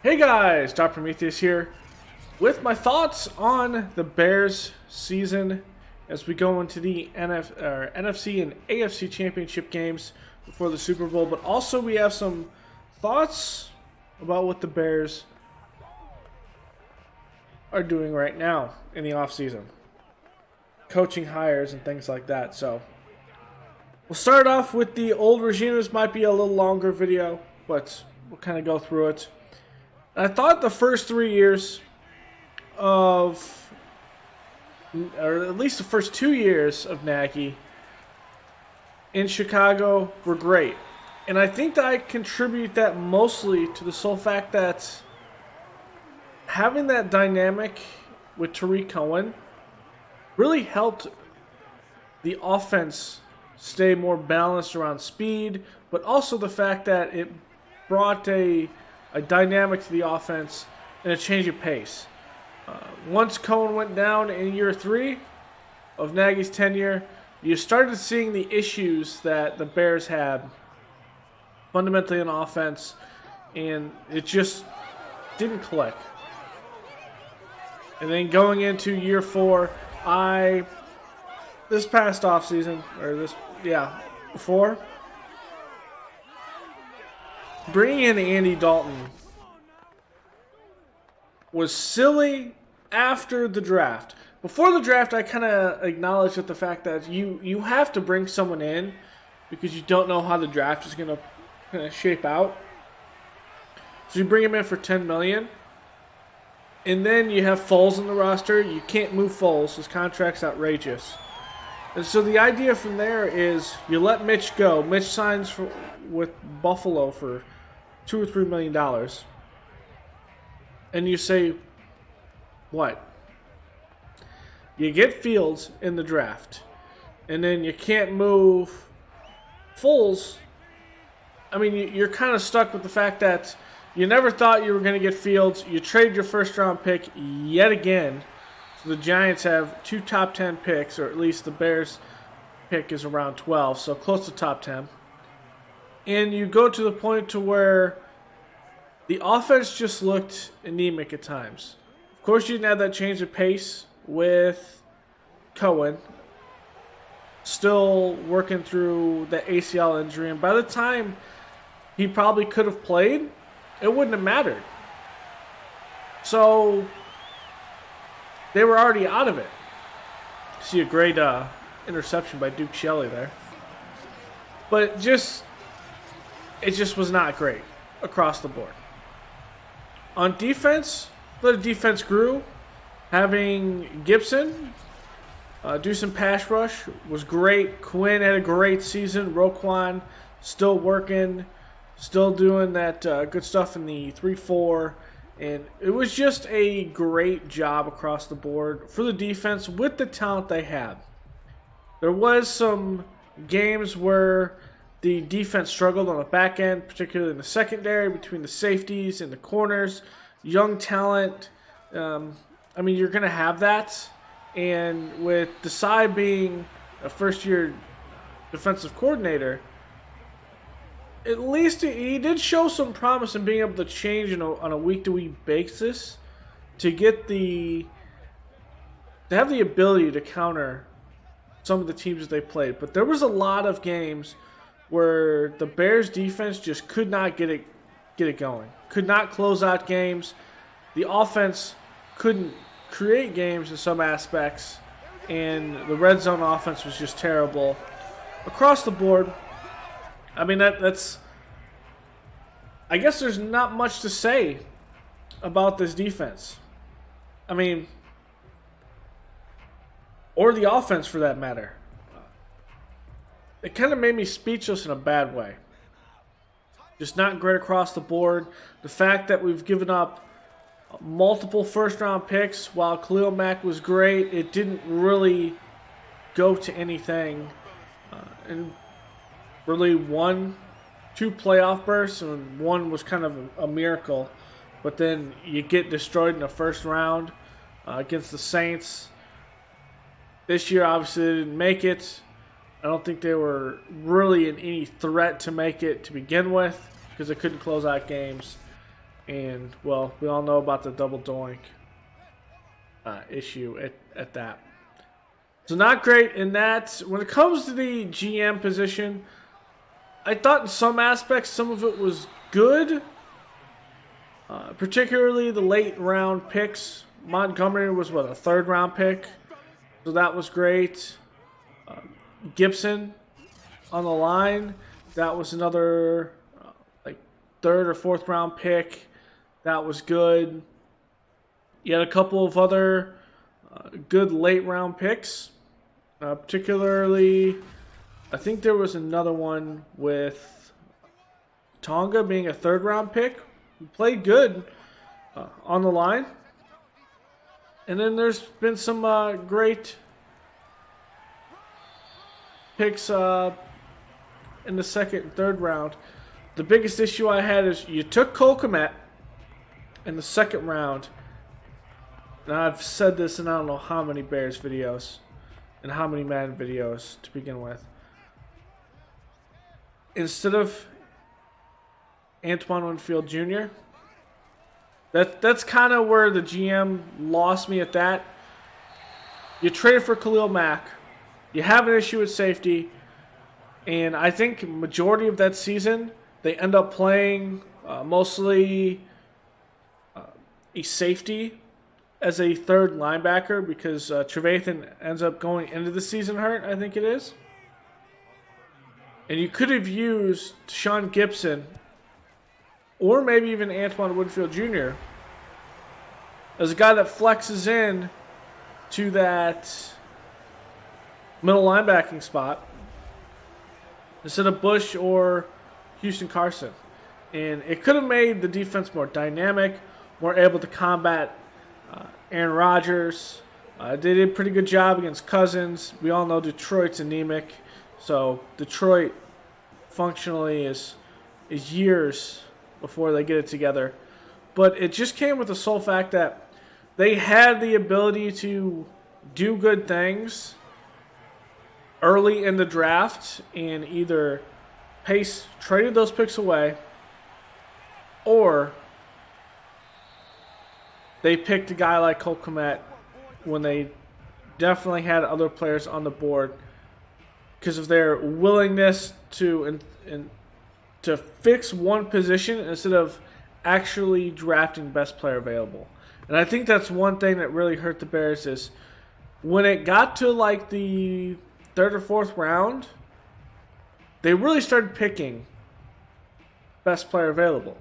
Hey guys, Dr. Prometheus here with my thoughts on the Bears season as we go into the NFC and AFC championship games before the Super Bowl, but also we have some thoughts about what the Bears are doing right now in the offseason. Coaching hires and things like that. So we'll start off with the old regime. This might be a little longer video, but we'll kind of go through it. I thought the first 3 years of, or at least the first 2 years of Nagy in Chicago were great. And I think that I contribute that mostly to the sole fact that having that dynamic with Tariq Cohen really helped the offense stay more balanced around speed, but also the fact that it brought a dynamic to the offense and a change of pace. Once Cohen went down in year 3 of Nagy's tenure, you started seeing the issues that the Bears had fundamentally in offense, and it just didn't click. And then going into year 4, this past offseason, before, bringing in Andy Dalton was silly after the draft. Before the draft, I kind of acknowledged the fact that you have to bring someone in because you don't know how the draft is going to shape out. So you bring him in for $10 million. And then you have Foles on the roster. You can't move Foles. His contract's outrageous. And so the idea from there is you let Mitch go. Mitch signs with Buffalo for $2 or $3 million. And you say, what? You get Fields in the draft. And then you can't move Foles. I mean, you're kind of stuck with the fact that you never thought you were going to get Fields. You trade your first-round pick yet again. So the Giants have 2 top 10 picks, or at least the Bears pick is around 12, so close to top 10. And you go to the point to where the offense just looked anemic at times. Of course, you didn't have that change of pace with Cohen. Still working through the ACL injury. And by the time he probably could have played, it wouldn't have mattered. So they were already out of it. See a great interception by Duke Shelley there. But it just was not great across the board. On defense, the defense grew. Having Gibson do some pass rush was great. Quinn had a great season. Roquan still working, still doing that good stuff in the 3-4. And it was just a great job across the board for the defense with the talent they had. There was some games where the defense struggled on the back end, particularly in the secondary, between the safeties and the corners. Young talent. I mean, you're going to have that. And with Desai being a first-year defensive coordinator, at least he did show some promise in being able to change on a week-to-week basis to have the ability to counter some of the teams that they played. But there was a lot of games where the Bears defense just could not get it going. Could not close out games. The offense couldn't create games in some aspects, and the red zone offense was just terrible across the board. I mean, that's I guess there's not much to say about this defense. I mean, or the offense for that matter. It kind of made me speechless in a bad way. Just not great across the board. The fact that we've given up multiple first-round picks, while Khalil Mack was great, it didn't really go to anything. And really 2 playoff bursts, and one was kind of a miracle. But then you get destroyed in the first round against the Saints. This year, obviously, they didn't make it. I don't think they were really in any threat to make it to begin with because they couldn't close out games. And, well, we all know about the double doink issue at that. So not great in that. When it comes to the GM position, I thought in some aspects some of it was good. Particularly the late round picks. Montgomery was, a third round pick. So that was great. Gibson on the line. That was another third or fourth round pick. That was good. You had a couple of other good late round picks. Particularly, I think there was another one with Tonga being a third round pick. He played good on the line. And then there's been some great picks in the second and third round. The biggest issue I had is you took Cole Kmet in the second round. And I've said this in I don't know how many Bears videos and how many Madden videos to begin with. Instead of Antoine Winfield Jr., that's kind of where the GM lost me at that. You traded for Khalil Mack. You have an issue with safety. And I think majority of that season, they end up playing mostly a safety as a third linebacker because Trevathan ends up going into the season hurt, I think it is. And you could have used Sean Gibson or maybe even Antoine Winfield Jr. as a guy that flexes in to that middle linebacking spot instead of Bush or Houston Carson. And it could have made the defense more dynamic, more able to combat Aaron Rodgers. They did a pretty good job against Cousins. We all know Detroit's anemic. So Detroit functionally is years before they get it together. But it just came with the sole fact that they had the ability to do good things early in the draft and either Pace traded those picks away or they picked a guy like Cole Kmet when they definitely had other players on the board because of their willingness to fix one position instead of actually drafting best player available. And I think that's one thing that really hurt the Bears is when it got to like the third or fourth round, they really started picking best player available.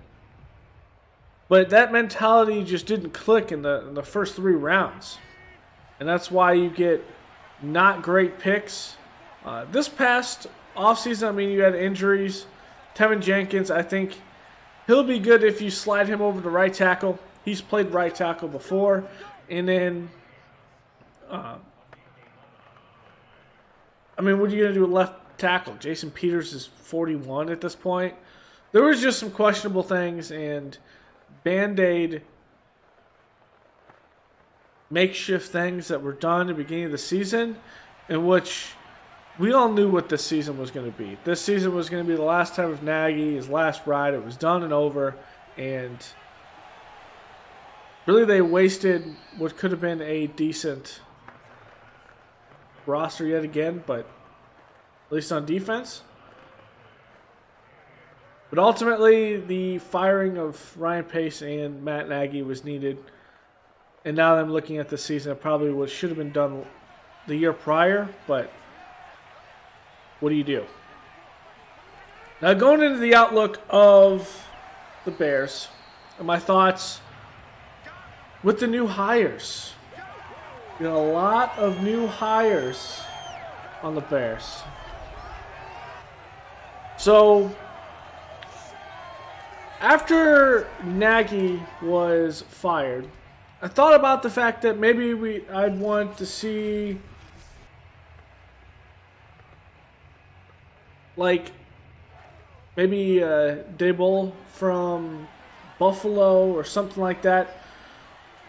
But that mentality just didn't click in the first three rounds. And that's why you get not great picks. This past offseason, I mean, you had injuries. Tevin Jenkins, I think he'll be good if you slide him over to right tackle. He's played right tackle before. And then, I mean, what are you going to do with left tackle? Jason Peters is 41 at this point. There was just some questionable things, and Band-Aid makeshift things that were done at the beginning of the season in which we all knew what this season was going to be. This season was going to be the last time of Nagy, his last ride. It was done and over, and really they wasted what could have been a decent roster yet again, but at least on defense. But ultimately, the firing of Ryan Pace and Matt Nagy was needed. And now that I'm looking at the season, it probably should have been done the year prior, but what do you do? Now, going into the outlook of the Bears, and my thoughts with the new hires. You got a lot of new hires on the Bears. So, after Nagy was fired, I thought about the fact that maybe I'd want to see like maybe Dable from Buffalo or something like that.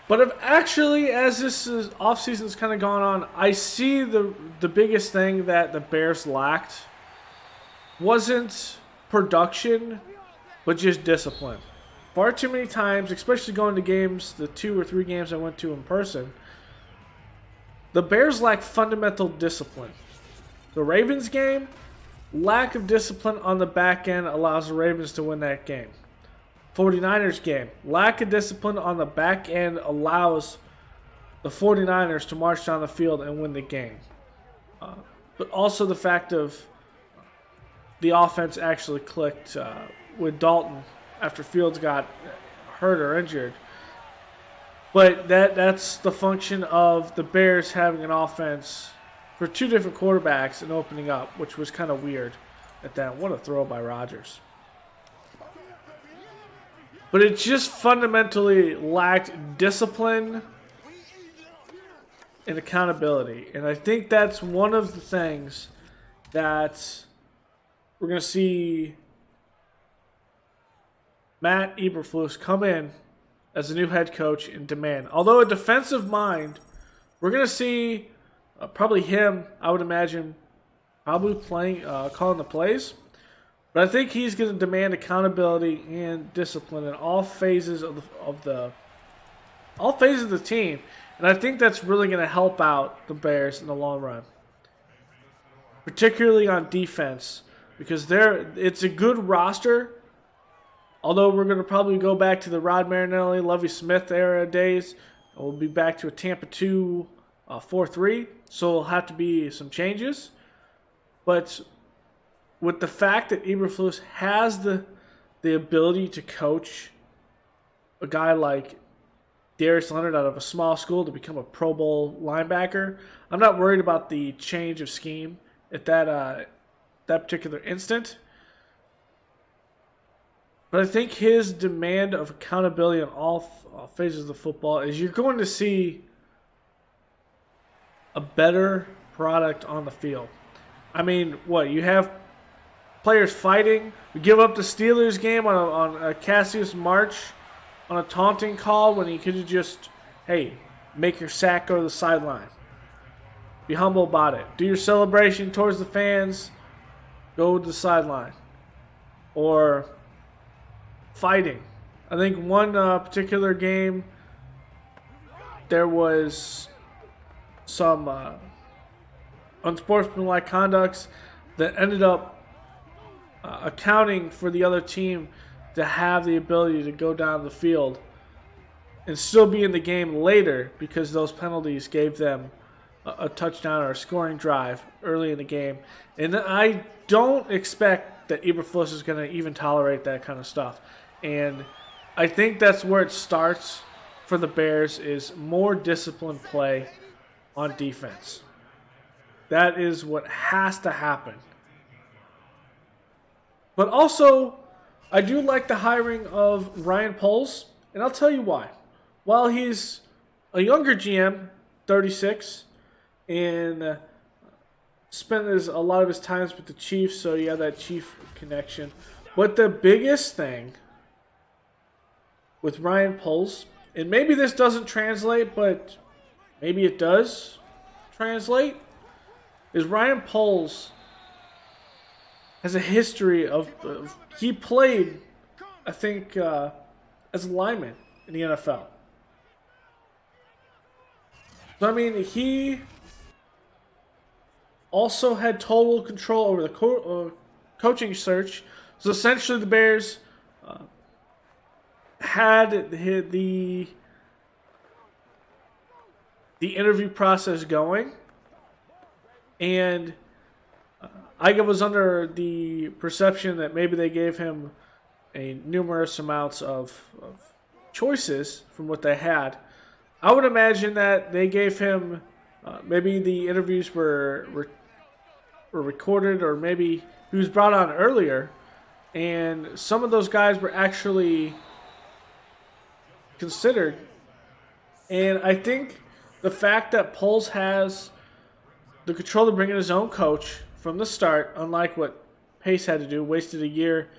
But if actually, as this offseason's kind of gone on, I see the biggest thing that the Bears lacked wasn't production, but just discipline. far too many times, especially going to games, the 2 or 3 games I went to in person, the Bears lack fundamental discipline. The Ravens game, lack of discipline on the back end allows the Ravens to win that game. 49ers game, lack of discipline on the back end allows the 49ers to march down the field and win the game. But also the fact of the offense actually clicked with Dalton after Fields got hurt or injured. But that's the function of the Bears having an offense for 2 different quarterbacks and opening up, which was kind of weird at that. What a throw by Rodgers. But it just fundamentally lacked discipline and accountability. And I think that's one of the things that we're going to see Matt Eberflaus come in as a new head coach and demand. Although a defensive mind, we're going to see probably him, I would imagine, probably playing, calling the plays. But I think he's going to demand accountability and discipline in all phases of the team. And I think that's really going to help out the Bears in the long run, particularly on defense, because it's a good roster. Although we're going to probably go back to the Rod Marinelli, Lovie Smith era days, we'll be back to a Tampa 2 4-3, so there'll have to be some changes. But with the fact that Eberflus has the ability to coach a guy like Darius Leonard out of a small school to become a Pro Bowl linebacker, I'm not worried about the change of scheme at that particular instant. But I think his demand of accountability on all phases of football is you're going to see a better product on the field. I mean, what, you have players fighting. We give up the Steelers game on a Cassius March on a taunting call when he could have just, hey, make your sack, go to the sideline. Be humble about it. Do your celebration towards the fans, go to the sideline. Or fighting. I think one particular game, there was some unsportsmanlike conducts that ended up accounting for the other team to have the ability to go down the field and still be in the game later because those penalties gave them a touchdown or a scoring drive early in the game. And I don't expect that Eberflus is going to even tolerate that kind of stuff. And I think that's where it starts for the Bears, is more disciplined play on defense. That is what has to happen. But also, I do like the hiring of Ryan Poles, and I'll tell you why. While he's a younger GM, 36, and spent a lot of his times with the Chiefs, so you have that Chief connection. But the biggest thing with Ryan Poles, and maybe this doesn't translate, but maybe it does translate, is Ryan Poles has a history of he played, I think, as a lineman in the NFL. So, I mean, he also had total control over the coaching search. So, essentially, the Bears had the interview process going. And I was under the perception that maybe they gave him a numerous amounts of choices from what they had. I would imagine that they gave him maybe the interviews were recorded, or maybe he was brought on earlier, and some of those guys were actually considered. And I think the fact that Poles has the control to bring in his own coach from the start, unlike what Pace had to do, wasted a year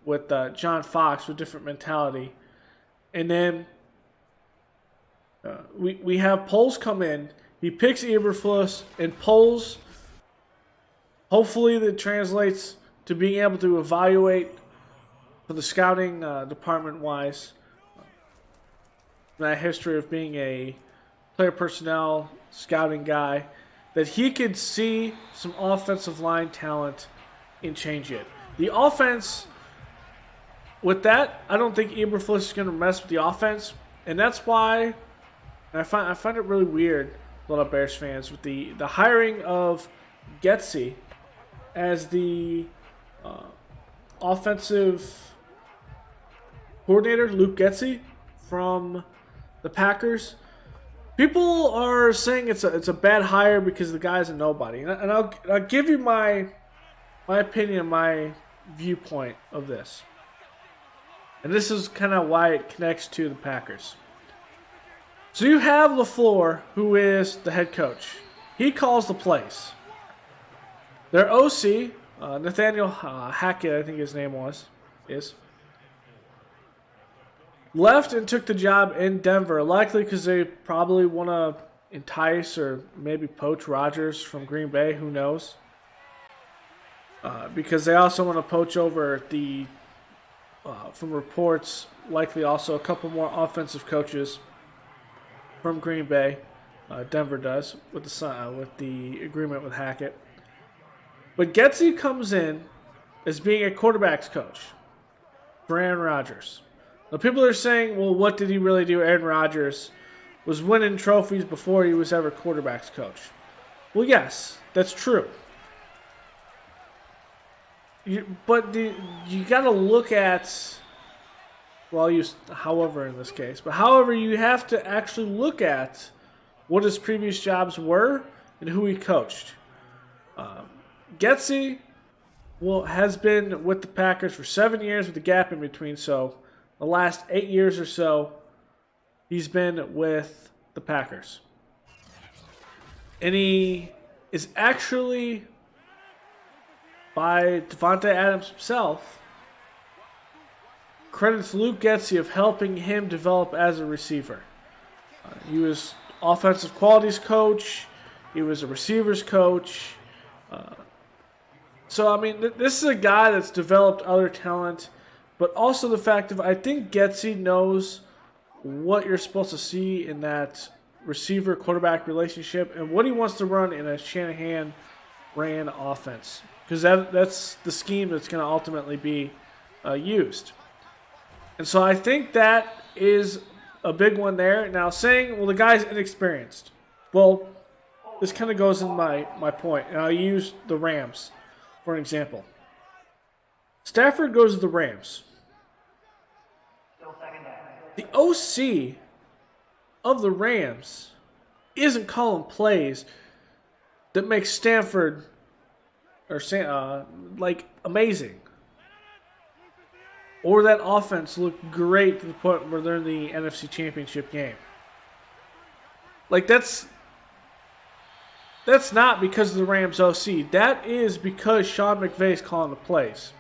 with John Fox with different mentality. And then we have Poles come in. He picks Eberflus, and Poles, hopefully that translates to being able to evaluate for the scouting department-wise, that history of being a player personnel scouting guy, that he could see some offensive line talent and change it. The offense, with that, I don't think Eberflaus is going to mess with the offense, and that's why I find it really weird, a lot of Bears fans, with the hiring of Getsy as the offensive coordinator, Luke Getsy from the Packers. People are saying it's a bad hire because the guy's a nobody, and I'll give you my opinion, my viewpoint of this, and this is kind of why it connects to the Packers. So you have LaFleur, who is the head coach. He calls the plays. Their OC, Nathaniel Hackett, I think his name is, left and took the job in Denver, likely because they probably want to entice or maybe poach Rodgers from Green Bay, who knows. Because they also want to poach over from reports, likely also a couple more offensive coaches from Green Bay. Denver does with the agreement with Hackett. But Getsy comes in as being a quarterback's coach for Aaron Rodgers. Now people are saying, well, what did he really do? Aaron Rodgers was winning trophies before he was ever quarterback's coach. Well, yes, that's true. But you got to look at, well, I'll use however in this case, but however, you have to actually look at what his previous jobs were and who he coached. Getsy has been with the Packers for 7 years with a gap in between, so the last 8 years or so, he's been with the Packers. And he is actually, by Devontae Adams himself, credits Luke Getsy of helping him develop as a receiver. He was offensive qualities coach. He was a receivers coach. So, I mean, this is a guy that's developed other talent, but also the fact of I think Getsy knows what you're supposed to see in that receiver-quarterback relationship and what he wants to run in a Shanahan-ran offense. Because that's the scheme that's going to ultimately be used. And so I think that is a big one there. Now saying, well, the guy's inexperienced. Well, this kind of goes in my point. And I'll use the Rams for an example. Stafford goes to the Rams. The OC of the Rams isn't calling plays that make Stanford amazing, or that offense look great to the point where they're in the NFC Championship game. Like that's not because of the Rams OC. That is because Sean McVay's calling the plays.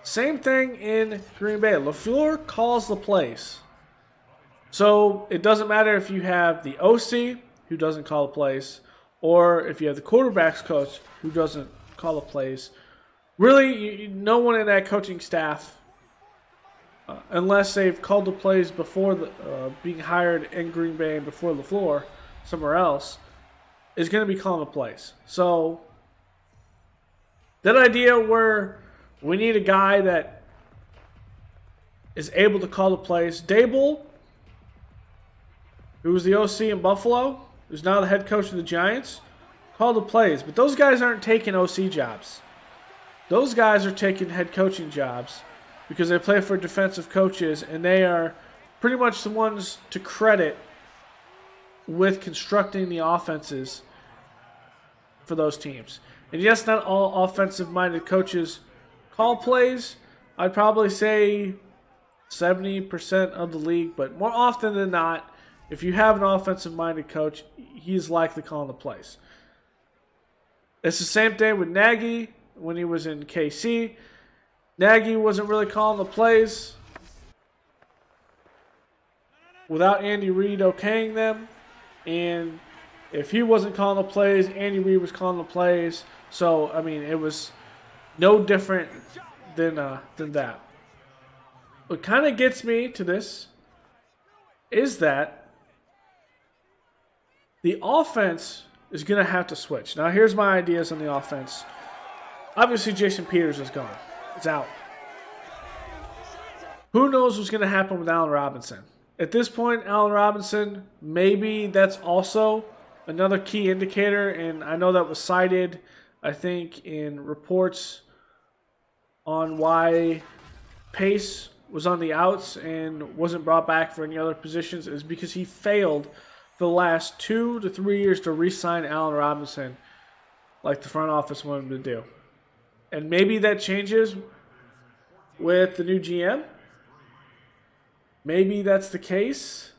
Same thing in Green Bay. LaFleur calls the plays. So it doesn't matter if you have the OC who doesn't call the plays, or if you have the quarterback's coach who doesn't call the plays. Really, no one in that coaching staff, unless they've called the plays before being hired in Green Bay and before LaFleur somewhere else, is going to be calling the plays. So that idea where we need a guy that is able to call the plays. Dable, who was the OC in Buffalo, who's now the head coach of the Giants, called the plays. But those guys aren't taking OC jobs. Those guys are taking head coaching jobs because they play for defensive coaches, and they are pretty much the ones to credit with constructing the offenses for those teams. And yes, not all offensive-minded coaches call plays. I'd probably say 70% of the league, but more often than not, if you have an offensive-minded coach, he's likely calling the plays. It's the same thing with Nagy when he was in KC. Nagy wasn't really calling the plays without Andy Reid okaying them. And if he wasn't calling the plays, Andy Reid was calling the plays. So, I mean, it was no different than that. what kind of gets me to this is that the offense is going to have to switch. Now, here's my ideas on the offense. Obviously, Jason Peters is gone. It's out. Who knows what's going to happen with Allen Robinson? At this point, Allen Robinson, maybe that's also another key indicator, and I know that was cited, I think, in reports on why Pace was on the outs and wasn't brought back for any other positions, is because he failed for the last 2 to 3 years to re-sign Allen Robinson like the front office wanted him to do. And maybe that changes with the new GM. Maybe that's the case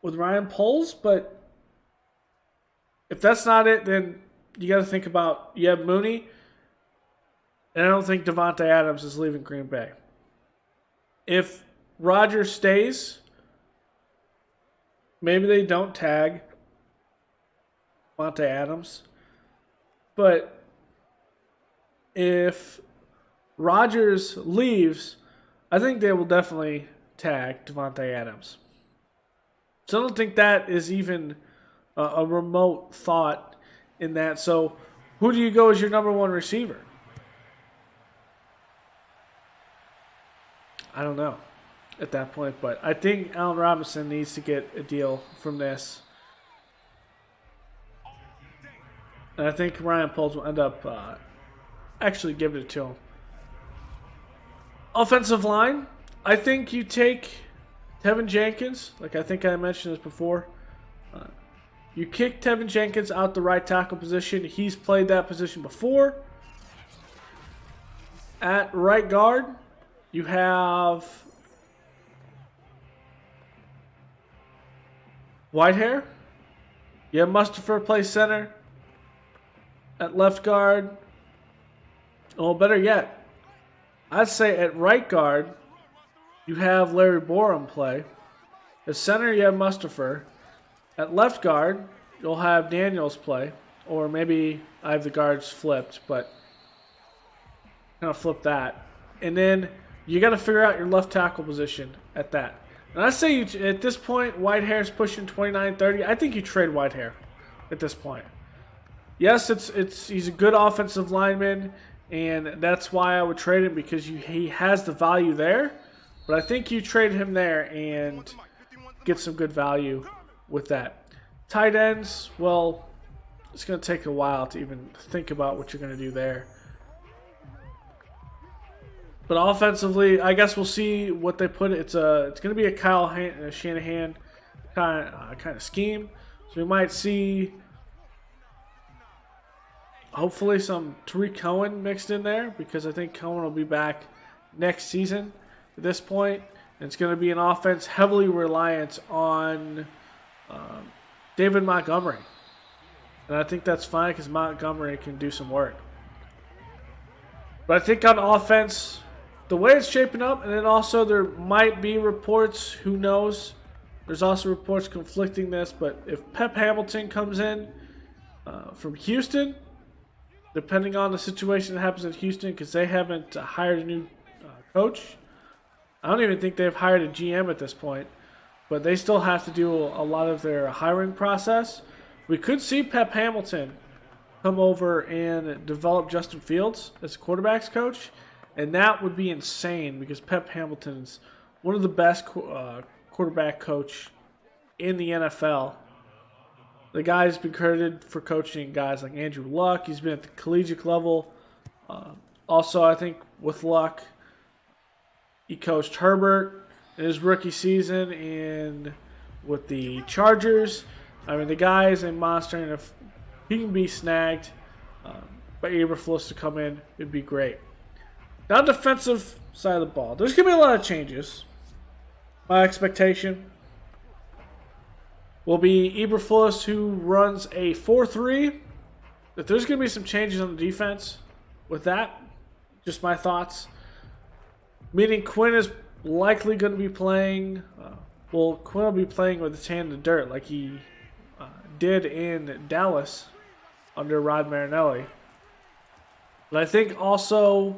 with Ryan Poles, but if that's not it, then you got to think about, you have Mooney, and I don't think Davante Adams is leaving Green Bay. If Rodgers stays, maybe they don't tag Davante Adams, but if Rodgers leaves, I think they will definitely tag Davante Adams. So I don't think that is even a remote thought in that. So who do you go as your number one receiver? I don't know at that point, but I think Allen Robinson needs to get a deal from this. And I think Ryan Poles will end up actually giving it to him. Offensive line, I think you take Tevin Jenkins, like I think I mentioned this before. You kick Tevin Jenkins out the right tackle position. He's played that position before. At right guard, you have Whitehair. You have Mustipher play center. At left guard, or better yet, I'd say at right guard, you have Larry Borum play. At center, you have Mustipher. At left guard, you'll have Daniels play. Or maybe I have the guards flipped, but kind of flip that. And then you got to figure out your left tackle position at that. And I say you, at this point, Whitehair's pushing 29-30. I think you trade Whitehair at this point. Yes, he's a good offensive lineman, and that's why I would trade him, because he has the value there. But I think you trade him there and get some good value with that. Tight ends, well, it's going to take a while to even think about what you're going to do there. But offensively, I guess we'll see what they put. It's going to be a Kyle Shanahan kind of scheme. So we might see, hopefully, some Tariq Cohen mixed in there, because I think Cohen will be back next season at this point. And it's going to be an offense heavily reliant on David Montgomery. And I think that's fine, because Montgomery can do some work. But I think on offense, the way it's shaping up, and then also there might be reports, who knows, there's also reports conflicting this, but if Pep Hamilton comes in from Houston, depending on the situation that happens in Houston, because they haven't hired a new coach. I don't even think they've hired a GM at this point, but they still have to do a lot of their hiring process. We could see Pep Hamilton come over and develop Justin Fields as a quarterback's coach, and that would be insane, because Pep Hamilton's one of the best quarterback coach in the NFL. The guy's been credited for coaching guys like Andrew Luck. He's been at the collegiate level. Also, I think with Luck, he coached Herbert in his rookie season and with the Chargers. I mean, the guy is a monster, and if he can be snagged by Eberflaus to come in, it'd be great. Now, defensive side of the ball. There's going to be a lot of changes. My expectation will be Eberflaus, who runs a 4-3. If there's going to be some changes on the defense with that, just my thoughts. Meaning Quinn is likely going to be playing, Quinn will be playing with his hand in the dirt like he did in Dallas under Rod Marinelli. But I think also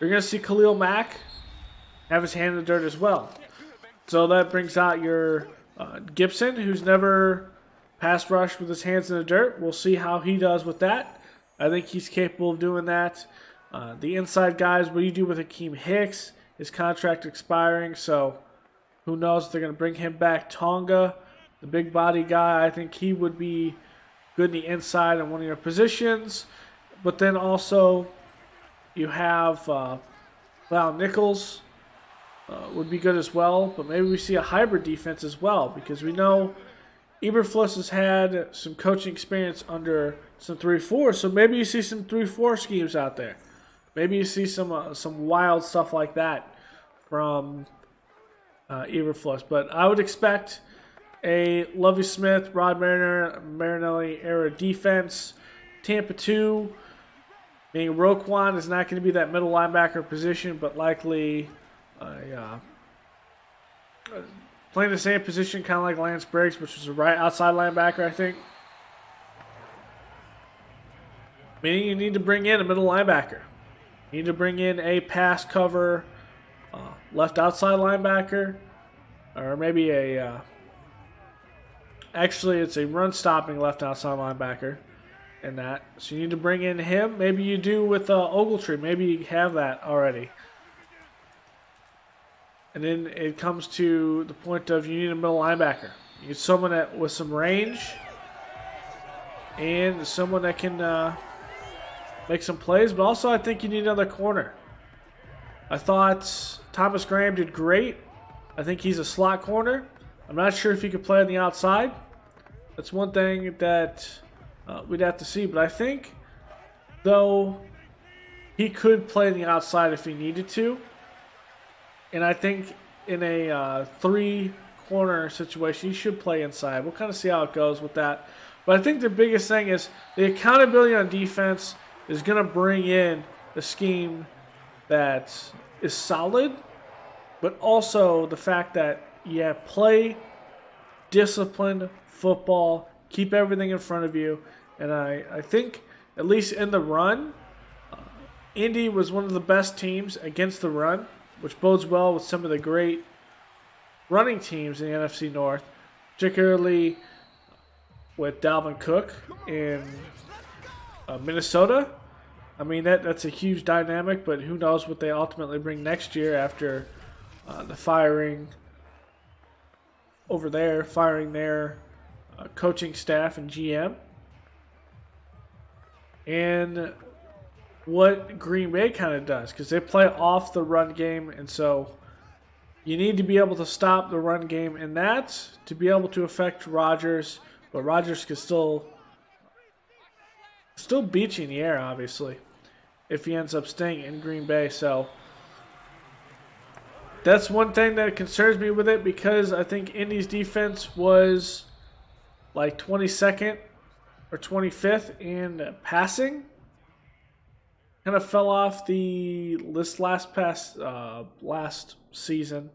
you're going to see Khalil Mack have his hand in the dirt as well. So that brings out your Gibson, who's never pass rushed with his hands in the dirt. We'll see how he does with that. I think he's capable of doing that. The inside guys, what do you do with Akeem Hicks? His contract expiring, so who knows if they're going to bring him back. Tonga, the big body guy, I think he would be good in the inside in one of your positions. But then also you have Val Nichols would be good as well. But maybe we see a hybrid defense as well, because we know Eberflaus has had some coaching experience under some 3-4, so maybe you see some 3-4 schemes out there. Maybe you see some wild stuff like that from Eberflaus. But I would expect a Lovie Smith, Rod Marinelli era defense. Tampa 2, meaning Roquan is not going to be that middle linebacker position, but likely playing the same position, kind of like Lance Briggs, which was a right outside linebacker, I think. Meaning you need to bring in a middle linebacker. You need to bring in a pass cover left outside linebacker, or maybe actually it's a run stopping left outside linebacker in that. So you need to bring in him. Maybe you do with Ogletree. Maybe you have that already. And then it comes to the point of you need a middle linebacker. You need someone with some range and someone that can make some plays. But also I think you need another corner. I thought Thomas Graham did great. I think he's a slot corner. I'm not sure if he could play on the outside. That's one thing that we'd have to see. But I think, though, he could play on the outside if he needed to. And I think in a 3-corner situation, he should play inside. We'll kind of see how it goes with that. But I think the biggest thing is the accountability on defense is going to bring in a scheme that is solid, but also the fact that you play disciplined football, keep everything in front of you. And I think, at least in the run, Indy was one of the best teams against the run, which bodes well with some of the great running teams in the NFC North, particularly with Dalvin Cook in Minnesota. I mean, that's a huge dynamic, but who knows what they ultimately bring next year after the firing over there, firing their coaching staff and GM. And what Green Bay kind of does, because they play off the run game, and so you need to be able to stop the run game in that to be able to affect Rodgers, but Rodgers could still beat you in the air, obviously, if he ends up staying in Green Bay. So that's one thing that concerns me with it, because I think Indy's defense was like 22nd or 25th in passing. Kind of fell off the list last season,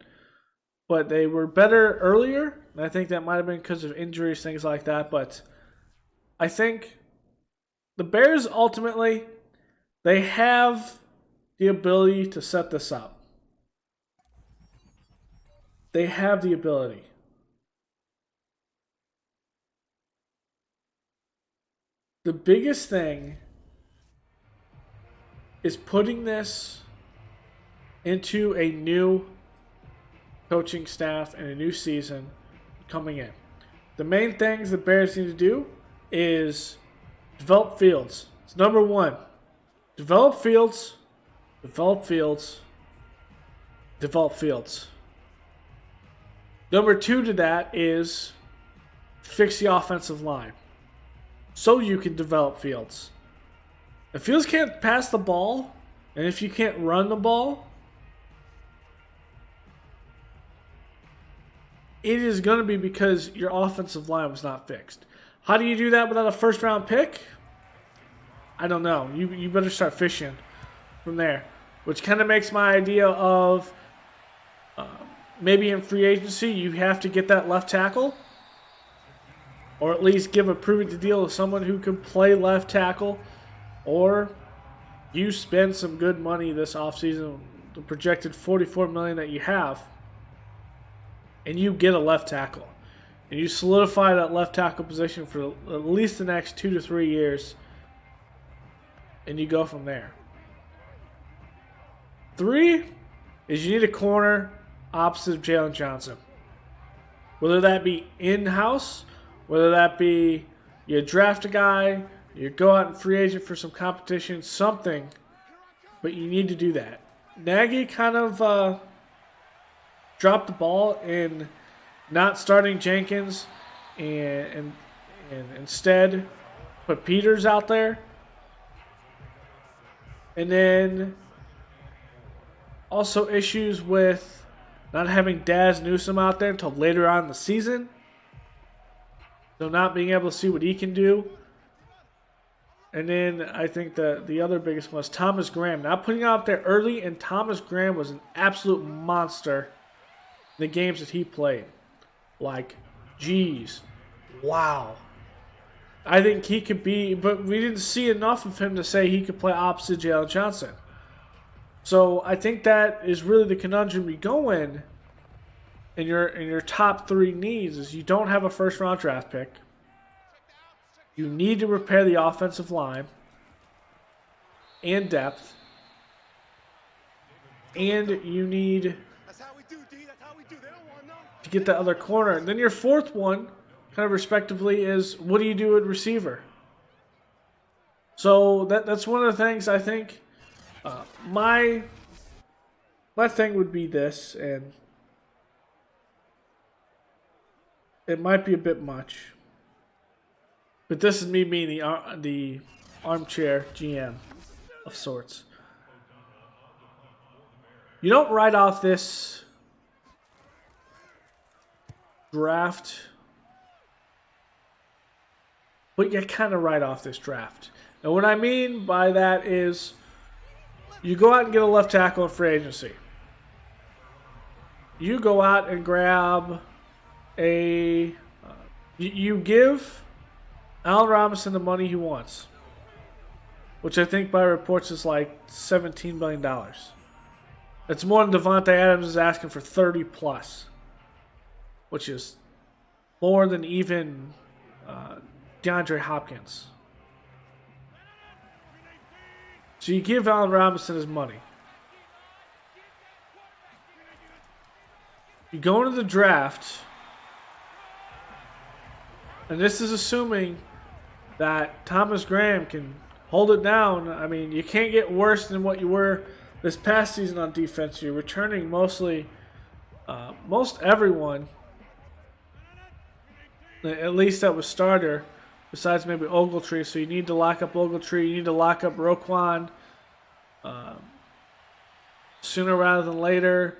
but they were better earlier. And I think that might have been because of injuries, things like that. But I think the Bears ultimately, they have the ability to set this up. They have the ability. The biggest thing is putting this into a new coaching staff and a new season coming in. The main things the Bears need to do is develop Fields. It's number one. Develop Fields. Develop Fields. Develop Fields. Number two to that is fix the offensive line so you can develop Fields. If Fields can't pass the ball, and if you can't run the ball, it is going to be because your offensive line was not fixed. How do you do that without a first-round pick? I don't know. You better start fishing from there, which kind of makes my idea of maybe in free agency you have to get that left tackle, or at least give a prove it to deal to someone who can play left tackle. Or you spend some good money this offseason, the projected $44 million that you have, and you get a left tackle. And you solidify that left tackle position for at least the next 2 to 3 years, and you go from there. 3 is you need a corner opposite of Jalen Johnson. Whether that be in-house, whether that be you draft a guy, you go out and free agent for some competition, something, but you need to do that. Nagy kind of dropped the ball in not starting Jenkins and instead put Peters out there. And then also issues with not having Daz Newsome out there until later on in the season. So not being able to see what he can do. And then I think the other biggest one was Thomas Graham. Not putting out there early, and Thomas Graham was an absolute monster in the games that he played. Like, geez, wow. I think he could be, but we didn't see enough of him to say he could play opposite Jalen Johnson. So I think that is really the conundrum you go in your top 3 needs is you don't have a first round draft pick. You need to repair the offensive line and depth. And you need to get that other corner. And then your 4th one, kind of respectively, is what do you do at receiver? So that's one of the things I think my thing would be this, and it might be a bit much, but this is me being the armchair GM of sorts. You don't write off this draft, but you kind of write off this draft. And what I mean by that is you go out and get a left tackle in free agency. You go out and grab you give Allen Robinson the money he wants, which I think by reports is like $17 million. It's more than Devontae Adams is asking for 30 plus, which is more than even DeAndre Hopkins. So you give Allen Robinson his money. You go into the draft, and this is assuming that Thomas Graham can hold it down. I mean, you can't get worse than what you were this past season on defense. You're returning most everyone, at least that was starter, besides maybe Ogletree. So you need to lock up Ogletree. You need to lock up Roquan sooner rather than later.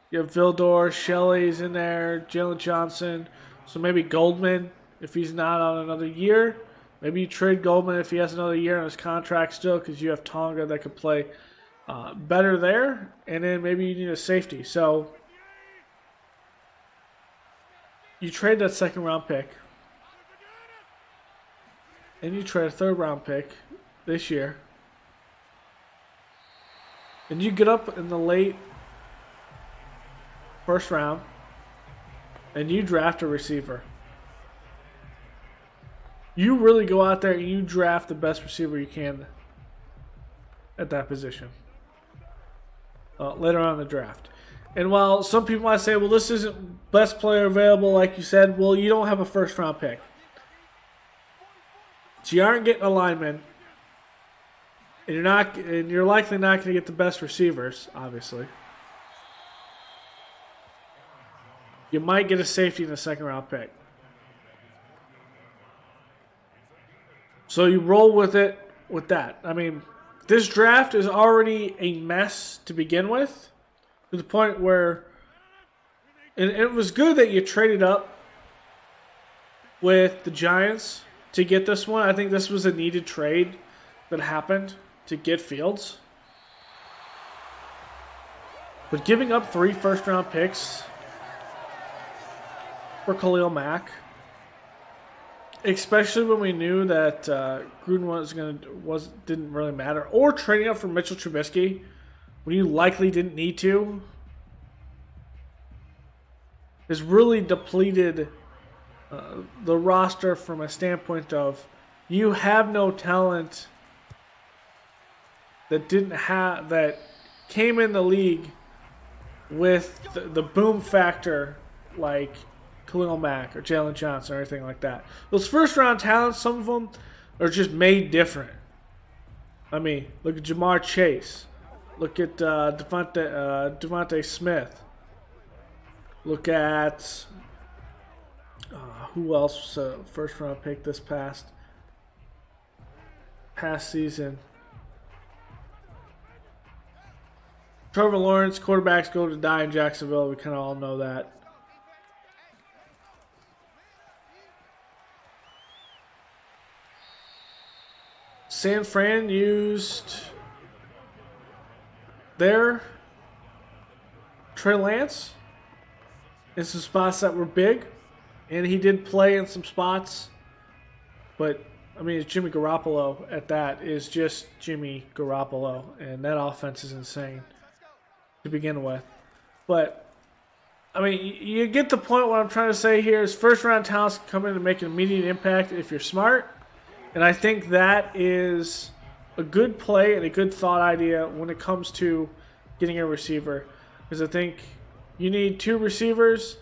You have Vildor, Shelley's in there, Jalen Johnson. So maybe Goldman, if he's not on another year. Maybe you trade Goldman if he has another year on his contract still, because you have Tonga that could play better there. And then maybe you need a safety. So you trade that 2nd round pick. And you trade a 3rd round pick this year. And you get up in the late 1st round, and you draft a receiver. You really go out there and you draft the best receiver you can at that position later on in the draft. And while some people might say, well, this isn't best player available, like you said, well, you don't have a 1st round pick. So you aren't getting a lineman, and you're likely not going to get the best receivers, obviously. You might get a safety in the 2nd round pick. So you roll with it with that. I mean, this draft is already a mess to begin with, to the point where, and it was good that you traded up with the Giants to get this one. I think this was a needed trade that happened to get Fields. But giving up 3 first-round picks for Khalil Mack, especially when we knew that Gruden didn't really matter, or trading up for Mitchell Trubisky when you likely didn't need to, has really depleted the roster from a standpoint of you have no talent that came in the league with the boom factor like Khalil Mack or Jalen Johnson or anything like that. Those first round talents, some of them are just made different. I mean, look at Jamar Chase. Look at Devontae Smith. Look at who else was a first round pick this past season. Trevor Lawrence, quarterbacks go to die in Jacksonville. We kind of all know that. San Fran used their Trey Lance in some spots that were big, and he did play in some spots, but I mean, it's Jimmy Garoppolo at that is just Jimmy Garoppolo, and that offense is insane to begin with. But I mean, you get the point. What I'm trying to say here is first round talents can come in and make an immediate impact if you're smart. And I think that is a good play and a good thought idea when it comes to getting a receiver. Because I think you need 2 receivers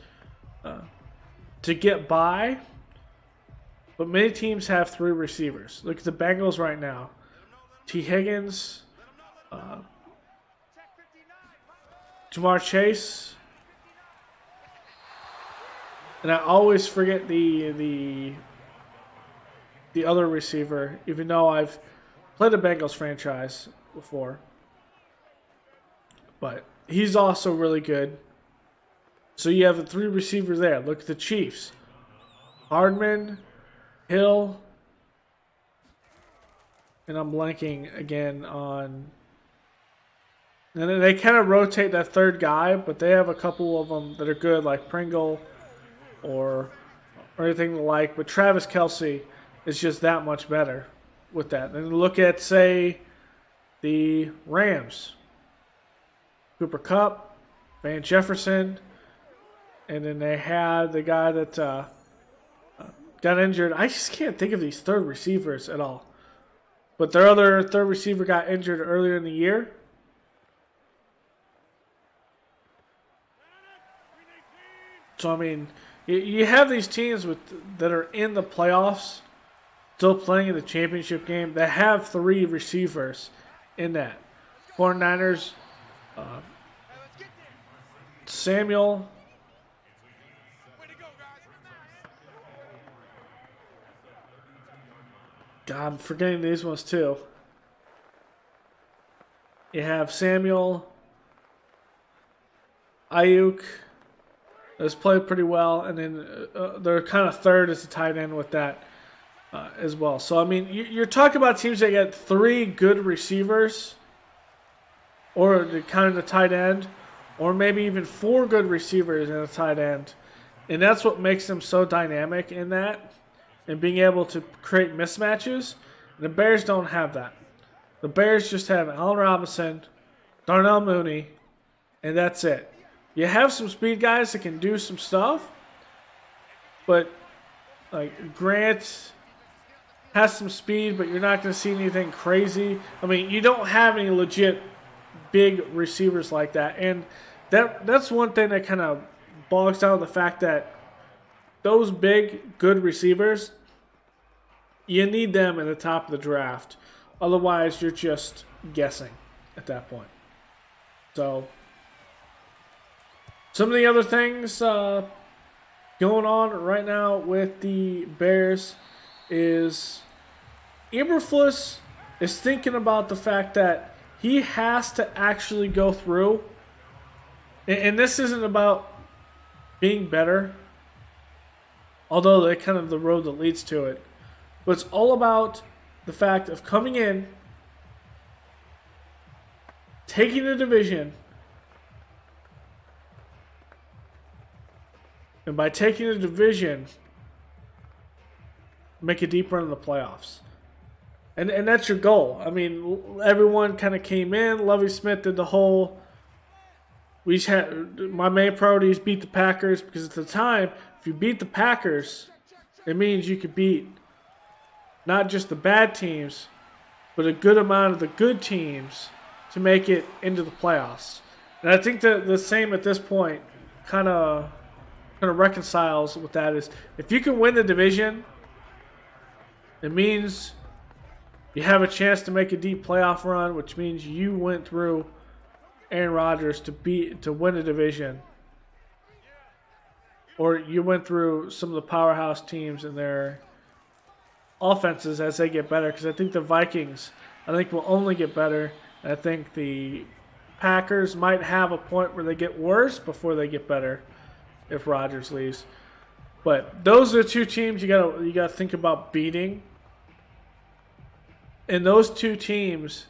to get by. But many teams have 3 receivers. Look at the Bengals right now. T. Higgins, Jamar Chase. And I always forget the other receiver, even though I've played the Bengals franchise before. But he's also really good. So you have the 3 receivers there. Look at the Chiefs. Hardman, Hill, and I'm blanking again on... And then they kind of rotate that third guy, but they have a couple of them that are good, like Pringle or anything like. But Travis Kelce is just that much better with that. And look at, say, the Rams. Cooper Kupp, Van Jefferson, and then they had the guy that got injured. I just can't think of these third receivers at all. But their other third receiver got injured earlier in the year. So, I mean, you have these teams that are in the playoffs, still playing in the championship game, that have 3 receivers in that. 49ers, Samuel, God, I'm forgetting these ones too. You have Samuel, Ayuk, that's played pretty well, and then they're kind of third as a tight end with that as well. So, I mean, you're talking about teams that get 3 good receivers, or kind of the tight end, or maybe even 4 good receivers in a tight end. And that's what makes them so dynamic in that, and being able to create mismatches. And the Bears don't have that. The Bears just have Allen Robinson, Darnell Mooney, and that's it. You have some speed guys that can do some stuff, but like Grant has some speed, but you're not going to see anything crazy. I mean, you don't have any legit big receivers like that, and that's one thing that kind of bogs down the fact that those big, good receivers, you need them in the top of the draft. Otherwise, you're just guessing at that point. So, some of the other things going on right now with the Bears is Eberflaus is thinking about the fact that he has to actually go through, and this isn't about being better, although that's kind of the road that leads to it, but it's all about the fact of coming in, taking the division, and by taking the division, make a deep run in the playoffs. And that's your goal. I mean, everyone kind of came in. Lovie Smith did the whole, we just had, my main priority is beat the Packers, because at the time, if you beat the Packers, it means you could beat not just the bad teams, but a good amount of the good teams to make it into the playoffs. And I think that the same at this point kind of reconciles with that. Is if you can win the division, it means you have a chance to make a deep playoff run, which means you went through Aaron Rodgers to win a division, or you went through some of the powerhouse teams and their offenses as they get better. Because I think the Vikings, will only get better. And I think the Packers might have a point where they get worse before they get better if Rodgers leaves. But those are the two teams you gotta think about beating. And those two teams,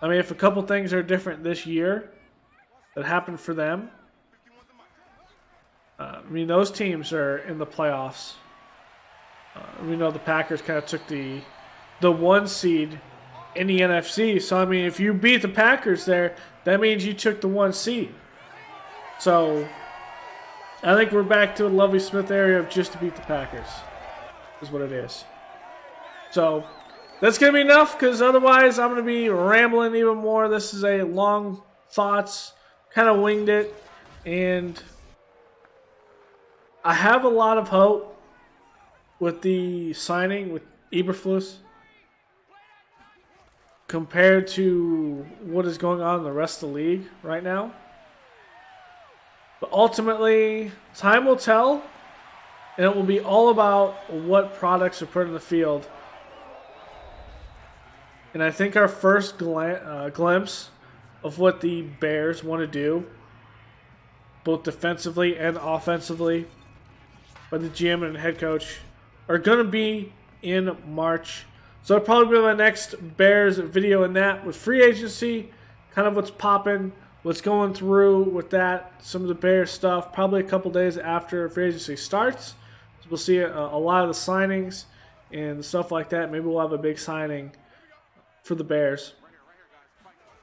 if a couple things are different this year that happened for them, those teams are in the playoffs. We know the Packers kind of took the 1 seed in the NFC. So, if you beat the Packers there, that means you took the 1 seed. So, I think we're back to a Lovie Smith area of just to beat the Packers is what it is. So, that's going to be enough, because otherwise I'm going to be rambling even more. This is a long thoughts, kind of winged it, and I have a lot of hope with the signing with Eberflaus compared to what is going on in the rest of the league right now. But ultimately, time will tell, and it will be all about what products are put in the field. And I think our first glimpse of what the Bears want to do, both defensively and offensively, by the GM and head coach, are going to be in March. So it'll probably be my next Bears video in that, with free agency, kind of what's popping, what's going through with that, some of the Bears stuff, probably a couple days after free agency starts. So we'll see a lot of the signings and stuff like that. Maybe we'll have a big signing for the Bears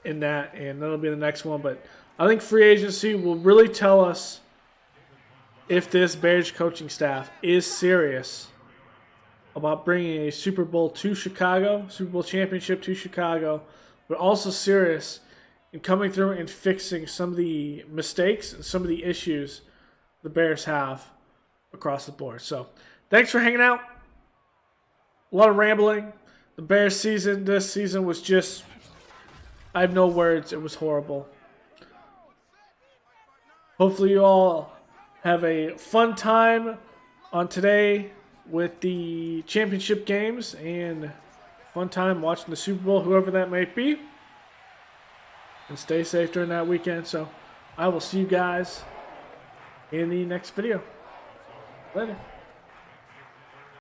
in that, and that'll be the next one. But I think free agency will really tell us if this Bears coaching staff is serious about bringing a Super Bowl to Chicago, Super Bowl championship to Chicago, but also serious in coming through and fixing some of the mistakes and some of the issues the Bears have across the board. So, thanks for hanging out. A lot of rambling. The Bears season, this season was just, I have no words. It was horrible. Hopefully you all have a fun time on today with the championship games, and fun time watching the Super Bowl, whoever that might be. And stay safe during that weekend. So I will see you guys in the next video. Later.